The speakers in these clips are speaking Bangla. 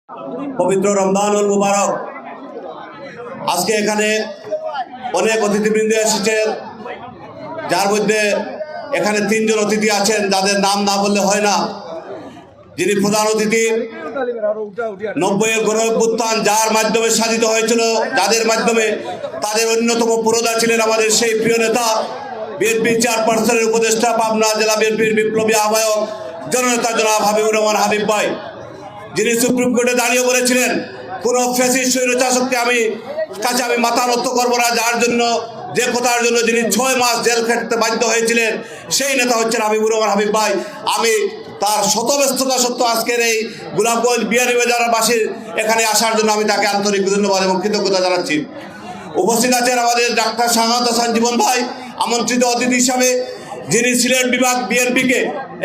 পবিত্র রমজানুল মুবারক। আজকে এখানে অনেক অতিথিবৃন্দ এসেছেন, যার মধ্যে এখানে 3 জন অতিথি আছেন যাদের নাম না বললে হয় না। যিনি প্রধান অতিথি 90-এর গণঅভ্যুত্থান যার মাধ্যমে সাধিত হয়েছিল, যাদের মাধ্যমে তাদের অন্যতম পুরোধা ছিলেন আমাদের সেই প্রিয় নেতা বিএনপি চেয়ারপারসনের উপদেষ্টা, পাবনা জেলা বিএনপির বিপ্লবী আহ্বায়ক জননেতা জনাব হাবিবুর রহমান হাবিব ভাই, যিনি সুপ্রিম কোর্টে দাঁড়িয়ে বলেছিলেন কোন ফ্যাসিস্ট স্বৈরশাসককে আমি মাথা নত করবো না, যার জন্য যে কথার জন্য যিনি 6 মাস জেল খেটতে বাধ্য হয়েছিলেন সেই নেতা হচ্ছেন হাবিবুর রহমান হাবিব ভাই। আমি তার শতব্যস্ততা সত্ত্বেও আজকের এই গোলাপগঞ্জ বিয়ানীবাজারবাসীর এখানে আসার জন্য আমি তাকে আন্তরিক ধন্যবাদ এবং কৃতজ্ঞতা জানাচ্ছি। উপস্থিত আছেন আমাদের ডাক্তার শাহাদাত হাসান জীবন ভাই, আমন্ত্রিত অতিথি হিসাবে, যিনি সিলেট বিভাগ বিএনপিকে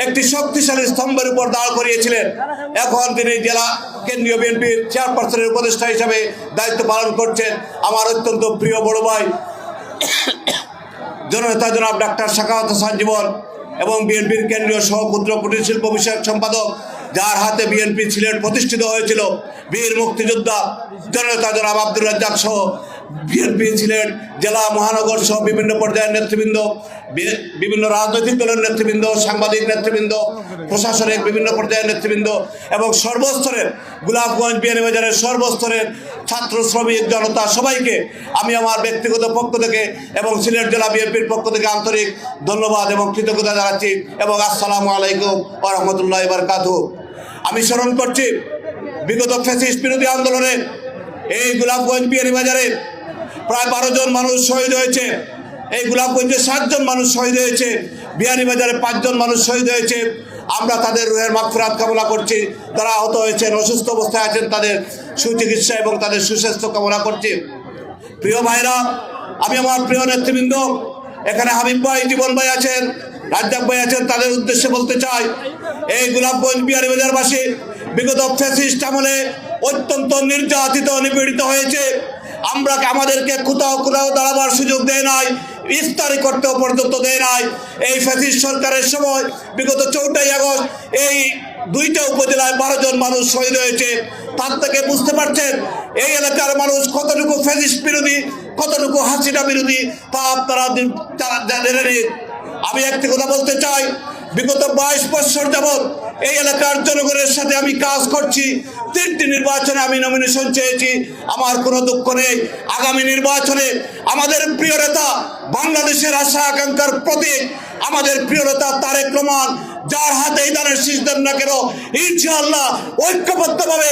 একটি শক্তিশালী স্তম্ভের উপর দাঁড় করিয়েছিলেন। এখন তিনি জেলা কেন্দ্রীয় বিএনপির চেয়ারপারসনের উপদেষ্টা হিসাবে দায়িত্ব পালন করছেন। আমার অত্যন্ত প্রিয় বড় ভাই জননেতা জনাব ডাক্তার শাহাদাত হাসান জীবন এবং বিএনপির কেন্দ্রীয় সহক্ষুদ্র কুটির শিল্প বিষয়ক সম্পাদক, যার হাতে বিএনপি সিলেট প্রতিষ্ঠিত হয়েছিল, বীর মুক্তিযোদ্ধা জননেতা জনাব আব্দুর রাজ্জাক সহ বিএনপি সিলেট জেলা মহানগর সহ বিভিন্ন পর্যায়ের নেতৃবৃন্দ, বিভিন্ন রাজনৈতিক দলের নেতৃবৃন্দ, সাংবাদিক নেতৃবৃন্দ, প্রশাসনিক বিভিন্ন পর্যায়ের নেতৃবৃন্দ এবং সর্বস্তরের গোলাপগঞ্জ বিয়ানীবাজারের সর্বস্তরের ছাত্র শ্রমিক জনতা সবাইকে আমি আমার ব্যক্তিগত পক্ষ থেকে এবং সিলেট জেলা বিএনপির পক্ষ থেকে আন্তরিক ধন্যবাদ এবং কৃতজ্ঞতা জানাচ্ছি এবং আসসালামু আলাইকুম ওয়া রাহমাতুল্লাহি ওয়া বারাকাতুহু। আমি স্মরণ করছি বিগত ফ্যাসিস্ট বিরোধী আন্দোলনে এই গোলাপগঞ্জ বিয়ানীবাজারে প্রায় 12 জন মানুষ শহীদ হয়েছে, এই গোলাপগঞ্জে 7 জন মানুষ শহীদ হয়েছে, বিয়ানীবাজারে 5 জন মানুষ শহীদ হয়েছে। আমরা তাদের রুহের মাগফিরাত কামনা করছি, যারা আহত হয়েছেন অসুস্থ অবস্থায় আছেন তাদের সুচিকিৎসা এবং তাদের সুস্বাস্থ্য কামনা করছি। প্রিয় ভাইরা, আমি আমার প্রিয় নেতৃবৃন্দ, এখানে হাবিব ভাই, জীবন ভাই আছেন, রাজ্জাক ভাই আছেন, তাদের উদ্দেশ্যে বলতে চাই এই গোলাপগঞ্জ বিয়ানীবাজারবাসী বিগত ফ্যাসিস্ট আমলে অত্যন্ত নির্যাতিত নিপীড়িত হয়েছে। আমাদেরকে কোথাও দাঁড়াবার সুযোগ দেয় নাই, ইফতারি করতেও পর্যন্ত দেয় নাই। এই ফ্যাসিস্ট সরকারের সময় বিগত 4ই আগস্ট এই 2টা উপজেলায় 12 জন মানুষ শহীদ হয়েছে। তার থেকে বুঝতে পারছেন এই এলাকার মানুষ কতটুকু ফ্যাসিস্ট বিরোধী, কতটুকু হাসিনা বিরোধী, তা আপনারা জেনে নিন। আমি একটি কথা বলতে চাই, বিগত 22 বছর যাবৎ এই এলাকার জনগণের সাথে আমি কাজ করছি। 3টি নির্বাচনে আমি নমিনেশন চেয়েছি, আমার কোনো দুঃখ নেই। আগামী নির্বাচনে আমাদের প্রিয় নেতা, বাংলাদেশের আশা আকাঙ্ক্ষার প্রতীক আমাদের প্রিয় নেতা তারেক রহমান, যার হাতে এই দানের শীষ দেন না কেন, ইনশাআল্লাহ ঐক্যবদ্ধভাবে